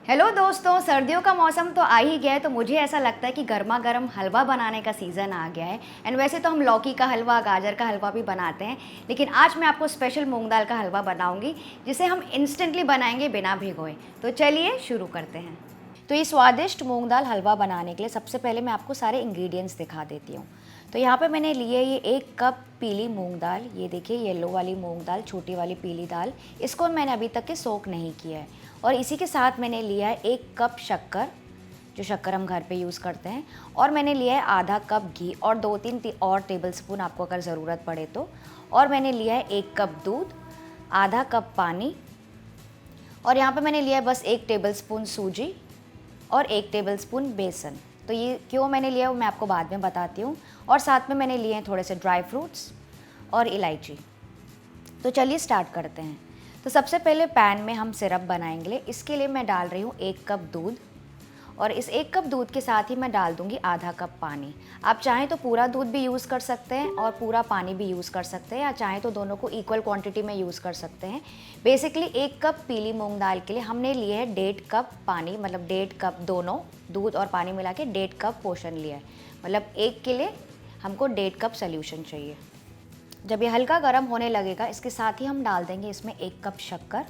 Hello दोस्तों, सर्दियों का मौसम तो आ ही गया है, तो मुझे ऐसा लगता है कि गर्मा गर्म हलवा बनाने का सीज़न आ गया है। एंड वैसे तो हम लौकी का हलवा, गाजर का हलवा भी बनाते हैं, लेकिन आज मैं आपको स्पेशल मूंग दाल का हलवा बनाऊंगी, जिसे हम इंस्टेंटली बनाएंगे बिना भिगोए। तो चलिए शुरू करते हैं। तो ये स्वादिष्ट मूंग दाल हलवा बनाने के लिए सबसे पहले मैं आपको सारे इंग्रेडिएंट्स दिखा देती हूँ। तो यहाँ पे मैंने लिए ये 1 कप पीली मूंग दाल। ये देखिए येलो वाली मूंग दाल, छोटी वाली पीली दाल। इसको मैंने अभी तक के सोक नहीं किया है। और इसी के साथ मैंने लिया है 1 कप शक्कर, जो शक्कर हम घर पे यूज़ करते हैं। और मैंने लिया है आधा कप घी और 2-3 और टेबल स्पून आपको अगर ज़रूरत पड़े तो। और मैंने लिया है 1 कप दूध, आधा कप पानी। और यहाँ पे मैंने लिया है बस 1 टेबल स्पून सूजी और 1 टेबलस्पून बेसन। तो ये क्यों मैंने लिया वो मैं आपको बाद में बताती हूँ। और साथ में मैंने लिए हैं थोड़े से ड्राई फ्रूट्स और इलायची। तो चलिए स्टार्ट करते हैं। तो सबसे पहले पैन में हम सिरप बनाएंगे। इसके लिए मैं डाल रही हूँ 1 कप दूध, और इस 1 कप दूध के साथ ही मैं डाल दूँगी आधा कप पानी। आप चाहें तो पूरा दूध भी यूज़ कर सकते हैं और पूरा पानी भी यूज़ कर सकते हैं, या चाहें तो दोनों को इक्वल क्वांटिटी में यूज़ कर सकते हैं। बेसिकली 1 कप पीली मूंग दाल के लिए हमने लिए है 1.5 कप पानी, मतलब 1.5 कप दोनों दूध और पानी मिला के 1.5 कप पोर्शन लिया है। मतलब एक के लिए हमको 1.5 कप सोल्यूशन चाहिए। जब ये हल्का गर्म होने लगेगा, इसके साथ ही हम डाल देंगे इसमें 1 कप शक्कर,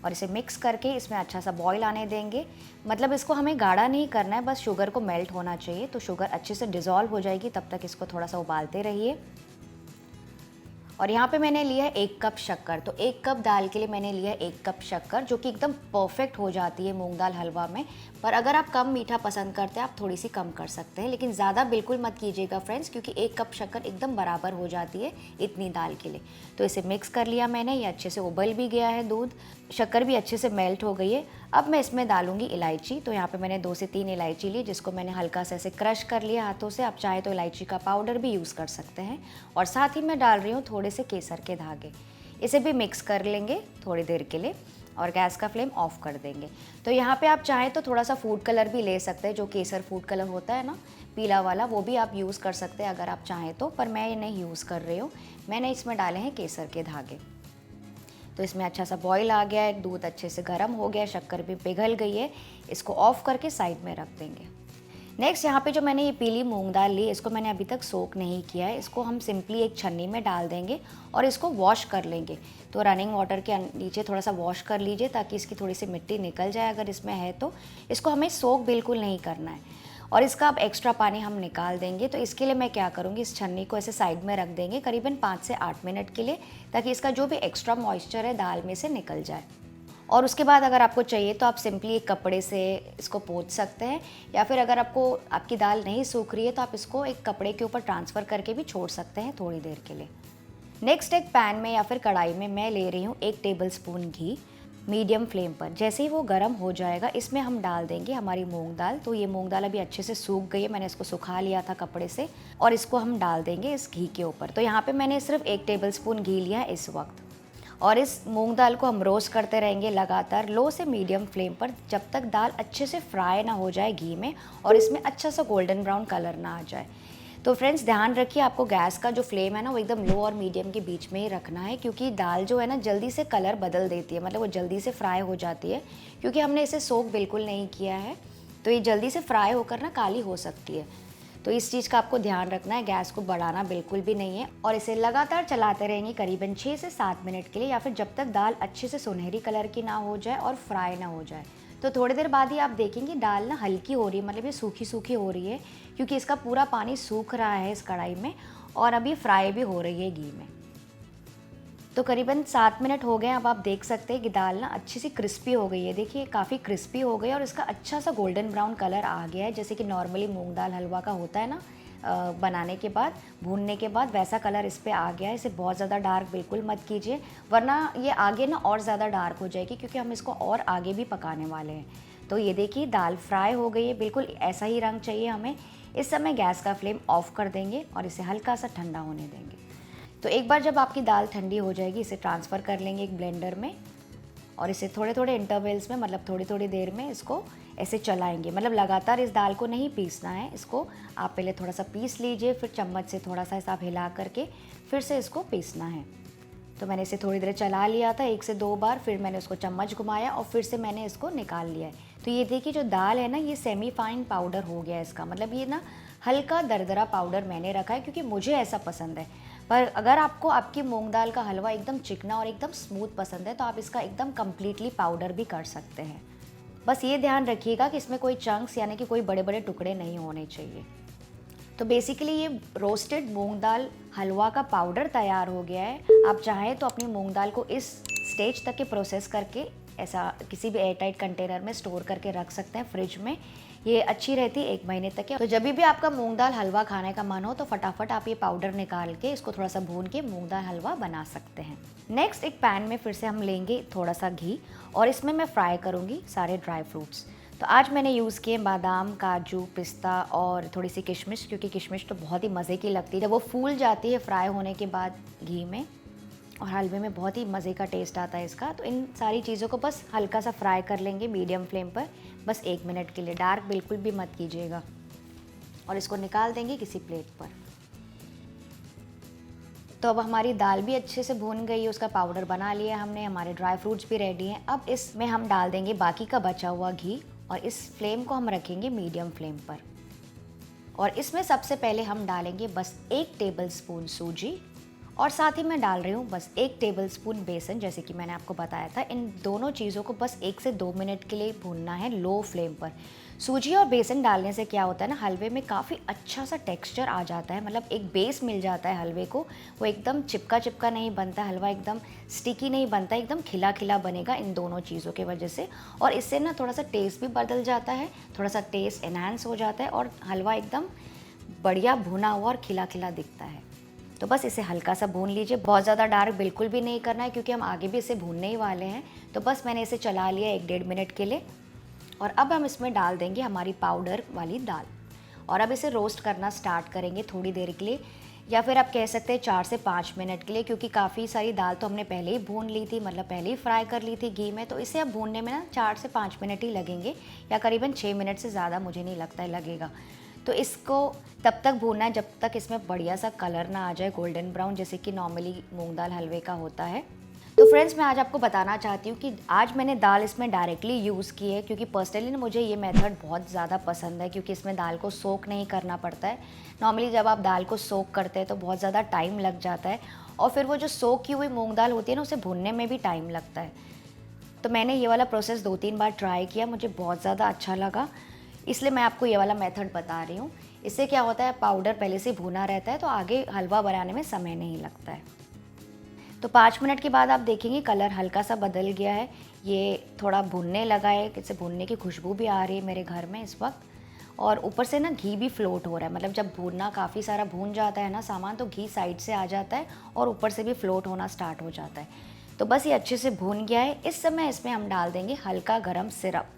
और इसे मिक्स करके इसमें अच्छा सा बॉईल आने देंगे। मतलब इसको हमें गाढ़ा नहीं करना है, बस शुगर को मेल्ट होना चाहिए। तो शुगर अच्छे से डिज़ोल्व हो जाएगी, तब तक इसको थोड़ा सा उबालते रहिए। और यहाँ पे मैंने लिया है 1 कप शक्कर। तो 1 कप दाल के लिए मैंने लिया है 1 कप शक्कर, जो कि एकदम परफेक्ट हो जाती है मूंग दाल हलवा में। पर अगर आप कम मीठा पसंद करते हैं, आप थोड़ी सी कम कर सकते हैं, लेकिन ज़्यादा बिल्कुल मत कीजिएगा फ्रेंड्स, क्योंकि 1 कप शक्कर एकदम बराबर हो जाती है इतनी दाल के लिए। तो इसे मिक्स कर लिया मैंने, ये अच्छे से उबल भी गया है दूध, शक्कर भी अच्छे से मेल्ट हो गई है। अब मैं इसमें डालूंगी इलायची। तो यहाँ पे मैंने 2 से 3 इलायची ली, जिसको मैंने हल्का से ऐसे क्रश कर लिया हाथों से। आप चाहे तो इलायची का पाउडर भी यूज़ कर सकते हैं। और साथ ही मैं डाल रही हूँ थोड़े से केसर के धागे। इसे भी मिक्स कर लेंगे थोड़ी देर के लिए, और गैस का फ्लेम ऑफ कर देंगे। तो यहाँ पे आप चाहें तो थोड़ा सा फूड कलर भी ले सकते हैं, जो केसर फूड कलर होता है ना, पीला वाला, वो भी आप यूज़ कर सकते हैं अगर आप चाहें तो। पर मैं ये नहीं यूज़ कर रही हूँ, मैंने इसमें डाले हैं केसर के धागे। तो इसमें अच्छा सा बॉईल आ गया है, दूध अच्छे से गर्म हो गया है, शक्कर भी पिघल गई है। इसको ऑफ करके साइड में रख देंगे। नेक्स्ट यहाँ पे जो मैंने ये पीली मूंग दाल ली, इसको मैंने अभी तक सोक नहीं किया है। इसको हम सिंपली एक छन्नी में डाल देंगे और इसको वॉश कर लेंगे। तो रनिंग वाटर के नीचे थोड़ा सा वॉश कर लीजिए, ताकि इसकी थोड़ी सी मिट्टी निकल जाए अगर इसमें है तो। इसको हमें सोक बिल्कुल नहीं करना है, और इसका अब एक्स्ट्रा पानी हम निकाल देंगे। तो इसके लिए मैं क्या करूँगी, इस छन्नी को ऐसे साइड में रख देंगे करीबन 5 से 8 मिनट के लिए, ताकि इसका जो भी एक्स्ट्रा मॉइस्चर है दाल में से निकल जाए। और उसके बाद अगर आपको चाहिए तो आप सिंपली एक कपड़े से इसको पोंछ सकते हैं, या फिर अगर आपकी दाल नहीं सूख रही है तो आप इसको एक कपड़े के ऊपर ट्रांसफ़र करके भी छोड़ सकते हैं थोड़ी देर के लिए। नेक्स्ट एक पैन में या फिर कढ़ाई में मैं ले रही हूँ 1 टेबल स्पून घी, मीडियम फ्लेम पर। जैसे ही वो गर्म हो जाएगा, इसमें हम डाल देंगे हमारी मूंग दाल। तो ये मूंग दाल अभी अच्छे से सूख गई है, मैंने इसको सुखा लिया था कपड़े से, और इसको हम डाल देंगे इस घी के ऊपर। तो यहाँ पे मैंने सिर्फ 1 टेबल स्पून घी लिया है इस वक्त। और इस मूंग दाल को हम रोस्ट करते रहेंगे लगातार लो से मीडियम फ्लेम पर, जब तक दाल अच्छे से फ्राई ना हो जाए घी में, और इसमें अच्छा सा गोल्डन ब्राउन कलर ना आ जाए। तो फ्रेंड्स ध्यान रखिए, आपको गैस का जो फ्लेम है ना, वो एकदम लो और मीडियम के बीच में ही रखना है, क्योंकि दाल जो है ना जल्दी से कलर बदल देती है, मतलब वो जल्दी से फ्राई हो जाती है, क्योंकि हमने इसे सोक बिल्कुल नहीं किया है। तो ये जल्दी से फ्राई होकर ना काली हो सकती है। तो इस चीज़ का आपको ध्यान रखना है, गैस को बढ़ाना बिल्कुल भी नहीं है, और इसे लगातार चलाते रहेंगे करीबन 6 से 7 मिनट के लिए, या फिर जब तक दाल अच्छे से सुनहरी कलर की ना हो जाए और फ्राई ना हो जाए। तो थोड़ी देर बाद ही आप देखेंगे दाल ना हल्की हो रही है, मतलब ये सूखी सूखी हो रही है, क्योंकि इसका पूरा पानी सूख रहा है इस कढ़ाई में, और अभी फ्राई भी हो रही है घी में। तो करीबन 7 मिनट हो गए। अब आप देख सकते हैं कि दाल ना अच्छी सी क्रिस्पी हो गई है। देखिए काफ़ी क्रिस्पी हो गई है, और इसका अच्छा सा गोल्डन ब्राउन कलर आ गया है, जैसे कि नॉर्मली मूंग दाल हलवा का होता है ना, बनाने के बाद, भूनने के बाद वैसा कलर इस पर आ गया है। इसे बहुत ज़्यादा डार्क बिल्कुल मत कीजिए, वरना ये आगे ना और ज़्यादा डार्क हो जाएगी, क्योंकि हम इसको और आगे भी पकाने वाले हैं। तो ये देखिए दाल फ्राई हो गई है, बिल्कुल ऐसा ही रंग चाहिए हमें। इस समय गैस का फ्लेम ऑफ कर देंगे और इसे हल्का सा ठंडा होने देंगे। तो एक बार जब आपकी दाल ठंडी हो जाएगी, इसे ट्रांसफ़र कर लेंगे एक ब्लेंडर में, और इसे थोड़े थोड़े इंटरवल्स में, मतलब थोड़ी थोड़ी देर में इसको ऐसे चलाएंगे। मतलब लगातार इस दाल को नहीं पीसना है, इसको आप पहले थोड़ा सा पीस लीजिए, फिर चम्मच से थोड़ा सा ऐसा हिला करके फिर से इसको पीसना है। तो मैंने इसे थोड़ी देर चला लिया था 1 से 2 बार, फिर मैंने उसको चम्मच घुमाया और फिर से मैंने इसको निकाल लिया है। तो ये देखिए जो दाल है ना, ये सेमी फाइन पाउडर हो गया है इसका, मतलब ये ना हल्का दरदरा पाउडर मैंने रखा है क्योंकि मुझे ऐसा पसंद है। पर अगर आपको आपकी मूंग दाल का हलवा एकदम चिकना और एकदम स्मूथ पसंद है तो आप इसका एकदम कम्प्लीटली पाउडर भी कर सकते हैं। बस ये ध्यान रखिएगा कि इसमें कोई चंक्स यानी कि कोई बड़े बड़े टुकड़े नहीं होने चाहिए। तो बेसिकली ये रोस्टेड मूंग दाल हलवा का पाउडर तैयार हो गया है। आप चाहें तो अपनी मूंग दाल को इस स्टेज तक के प्रोसेस करके ऐसा किसी भी एयरटाइट कंटेनर में स्टोर करके रख सकते हैं फ्रिज में। ये अच्छी रहती है 1 महीने तक के। तो जब भी आपका मूंग दाल हलवा खाने का मन हो तो फटाफट आप ये पाउडर निकाल के इसको थोड़ा सा भून के मूंग दाल हलवा बना सकते हैं। नेक्स्ट एक पैन में फिर से हम लेंगे थोड़ा सा घी और इसमें मैं फ्राई करूँगी सारे ड्राई फ्रूट्स। तो आज मैंने यूज़ किए बादाम, काजू, पिस्ता और थोड़ी सी किशमिश, क्योंकि किशमिश तो बहुत ही मज़े की लगती है जब वो फूल जाती है फ्राई होने के बाद घी में, और हलवे में बहुत ही मज़े का टेस्ट आता है इसका। तो इन सारी चीज़ों को बस हल्का सा फ्राई कर लेंगे मीडियम फ्लेम पर, बस 1 मिनट के लिए। डार्क बिल्कुल भी मत कीजिएगा। और इसको निकाल देंगे किसी प्लेट पर। तो अब हमारी दाल भी अच्छे से भून गई है, उसका पाउडर बना लिया हमने, हमारे ड्राई फ्रूट्स भी रेडी हैं। अब इसमें हम डाल देंगे बाकी का बचा हुआ घी और इस फ्लेम को हम रखेंगे मीडियम फ्लेम पर। और इसमें सबसे पहले हम डालेंगे बस 1 टेबलस्पून सूजी और साथ ही मैं डाल रही हूँ बस 1 टेबलस्पून बेसन, जैसे कि मैंने आपको बताया था। इन दोनों चीज़ों को बस 1 से 2 मिनट के लिए भूनना है लो फ्लेम पर। सूजी और बेसन डालने से क्या होता है ना, हलवे में काफ़ी अच्छा सा टेक्सचर आ जाता है, मतलब एक बेस मिल जाता है हलवे को। वो एकदम चिपका चिपका नहीं बनता हलवा, एकदम स्टिकी नहीं बनता, एकदम खिला खिला बनेगा इन दोनों चीज़ों की वजह से। और इससे ना थोड़ा सा टेस्ट भी बदल जाता है, थोड़ा सा टेस्ट एनहांस हो जाता है और हलवा एकदम बढ़िया भुना हुआ और खिला खिला दिखता है। तो बस इसे हल्का सा भून लीजिए, बहुत ज़्यादा डार्क बिल्कुल भी नहीं करना है क्योंकि हम आगे भी इसे भूनने ही वाले हैं। तो बस मैंने इसे चला लिया 1-1.5 मिनट के लिए। और अब हम इसमें डाल देंगे हमारी पाउडर वाली दाल और अब इसे रोस्ट करना स्टार्ट करेंगे थोड़ी देर के लिए, या फिर आप कह सकते हैं 4 से 5 मिनट के लिए, क्योंकि काफ़ी सारी दाल तो हमने पहले ही भून ली थी, मतलब पहले ही फ्राई कर ली थी घी में। तो इसे अब भूनने में ना 4 से 5 मिनट ही लगेंगे, या करीबन 6 मिनट से ज़्यादा मुझे नहीं लगता है लगेगा। तो इसको तब तक भूनना है जब तक इसमें बढ़िया सा कलर ना आ जाए गोल्डन ब्राउन, जैसे कि नॉर्मली मूंग दाल हलवे का होता है। तो फ्रेंड्स, मैं आज आपको बताना चाहती हूँ कि आज मैंने दाल इसमें डायरेक्टली यूज़ की है, क्योंकि पर्सनली ना मुझे ये मेथड बहुत ज़्यादा पसंद है, क्योंकि इसमें दाल को सोक नहीं करना पड़ता है। नॉर्मली जब आप दाल को सोक करते हैं तो बहुत ज़्यादा टाइम लग जाता है, और फिर वो जो सोक की हुई मूँग दाल होती है ना, उसे भूनने में भी टाइम लगता है। तो मैंने ये वाला प्रोसेस 2-3 बार ट्राई किया, मुझे बहुत ज़्यादा अच्छा लगा, इसलिए मैं आपको ये वाला मेथड बता रही हूँ। इससे क्या होता है, पाउडर पहले से भुना रहता है तो आगे हलवा बनाने में समय नहीं लगता है। तो 5 मिनट के बाद आप देखेंगे कलर हल्का सा बदल गया है, ये थोड़ा भुनने लगा है, इससे भुनने की खुशबू भी आ रही है मेरे घर में इस वक्त। और ऊपर से ना घी भी फ्लोट हो रहा है, मतलब जब भूनना काफ़ी सारा भून जाता है ना सामान, तो घी साइड से आ जाता है और ऊपर से भी फ्लोट होना स्टार्ट हो जाता है। तो बस ये अच्छे से भून गया है। इस समय इसमें हम डाल देंगे हल्का गरम सिरप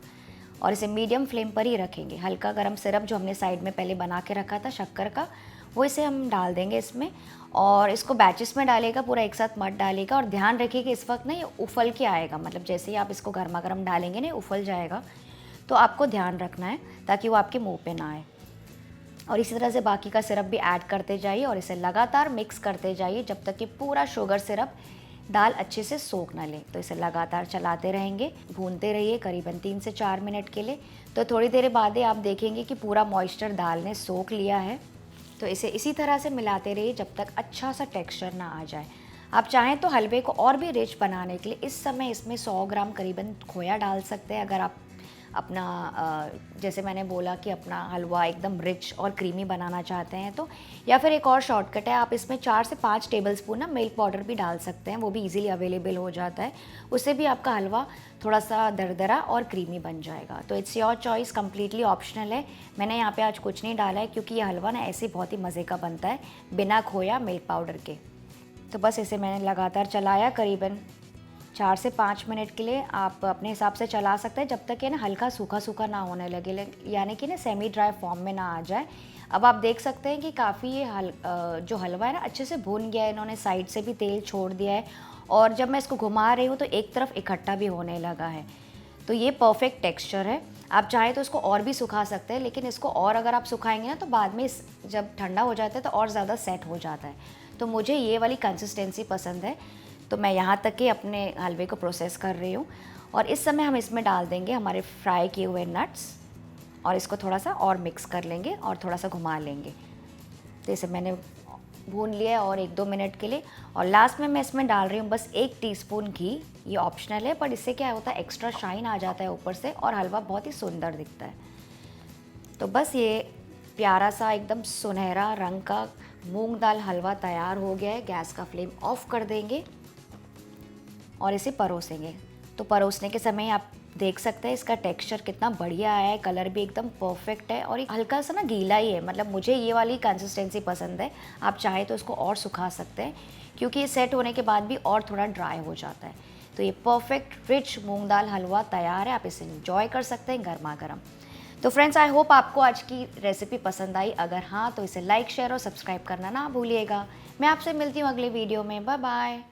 और इसे मीडियम फ्लेम पर ही रखेंगे। हल्का गरम सिरप जो हमने साइड में पहले बना के रखा था शक्कर का, वो इसे हम डाल देंगे इसमें। और इसको बैचेस में डालेगा, पूरा एक साथ मत डालेगा। और ध्यान रखिए कि इस वक्त ना ये उफल के आएगा, मतलब जैसे ही आप इसको गर्मा गर्म डालेंगे ना उफल जाएगा, तो आपको ध्यान रखना है ताकि वो आपके मुंह पे ना आए। और इसी तरह से बाकी का सिरप भी ऐड करते जाइए और इसे लगातार मिक्स करते जाइए जब तक कि पूरा शुगर सिरप दाल अच्छे से सोख ना ले। तो इसे लगातार चलाते रहेंगे, भूनते रहिए करीबन 3 से 4 मिनट के लिए। तो थोड़ी देर बाद आप देखेंगे कि पूरा मॉइस्चर दाल ने सोख लिया है। तो इसे इसी तरह से मिलाते रहिए जब तक अच्छा सा टेक्सचर ना आ जाए। आप चाहें तो हलवे को और भी रिच बनाने के लिए इस समय इसमें 100 ग्राम करीबन खोया डाल सकते हैं, अगर आप अपना जैसे मैंने बोला कि अपना हलवा एकदम रिच और क्रीमी बनाना चाहते हैं तो। या फिर एक और शॉर्टकट है, आप इसमें 4 से 5 टेबलस्पून ना मिल्क पाउडर भी डाल सकते हैं, वो भी इजीली अवेलेबल हो जाता है। उससे भी आपका हलवा थोड़ा सा दरदरा और क्रीमी बन जाएगा। तो it's your choice, completely optional है। मैंने यहाँ पे आज कुछ नहीं डाला है क्योंकि ये हलवा ना ऐसे बहुत ही मज़े का बनता है बिना खोया मिल्क पाउडर के। तो बस इसे मैंने लगातार चलाया करीबन 4 से 5 मिनट के लिए। आप अपने हिसाब से चला सकते हैं जब तक ये ना हल्का सूखा सूखा ना होने लगे, यानी कि ना सेमी ड्राई फॉर्म में ना आ जाए। अब आप देख सकते हैं कि काफ़ी ये जो हलवा है ना अच्छे से भून गया है, इन्होंने साइड से भी तेल छोड़ दिया है, और जब मैं इसको घुमा रही हूँ तो एक तरफ इकट्ठा भी होने लगा है। तो ये परफेक्ट टेक्सचर है। आप चाहें तो इसको और भी सुखा सकते हैं, लेकिन इसको और अगर आप सुखाएंगे ना तो बाद में जब ठंडा हो जाता है तो और ज़्यादा सेट हो जाता है। तो मुझे ये वाली कंसिस्टेंसी पसंद है, तो मैं यहाँ तक कि अपने हलवे को प्रोसेस कर रही हूँ। और इस समय हम इसमें डाल देंगे हमारे फ्राई किए हुए नट्स और इसको थोड़ा सा और मिक्स कर लेंगे और थोड़ा सा घुमा लेंगे। तो इसे मैंने भून लिया है और 1-2 मिनट के लिए। और लास्ट में मैं इसमें डाल रही हूँ बस 1 टीस्पून घी। ये ऑप्शनल है, पर इससे क्या होता है एक्स्ट्रा शाइन आ जाता है ऊपर से और हलवा बहुत ही सुंदर दिखता है। तो बस ये प्यारा सा एकदम सुनहरा रंग का मूंग दाल हलवा तैयार हो गया है। गैस का फ्लेम ऑफ कर देंगे और इसे परोसेंगे। तो परोसने के समय आप देख सकते हैं इसका टेक्सचर कितना बढ़िया आया है, कलर भी एकदम परफेक्ट है और एक हल्का सा ना गीला ही है, मतलब मुझे ये वाली कंसिस्टेंसी पसंद है। आप चाहे तो इसको और सुखा सकते हैं क्योंकि ये सेट होने के बाद भी और थोड़ा ड्राई हो जाता है। तो ये परफेक्ट रिच मूंग दाल हलवा तैयार है, आप इसे इंजॉय कर सकते हैं गर्मा गर्म। तो फ्रेंड्स, आई होप आपको आज की रेसिपी पसंद आई। अगर हाँ तो इसे लाइक शेयर और सब्सक्राइब करना ना भूलिएगा। मैं आपसे मिलती हूँ अगले वीडियो में। Bye bye.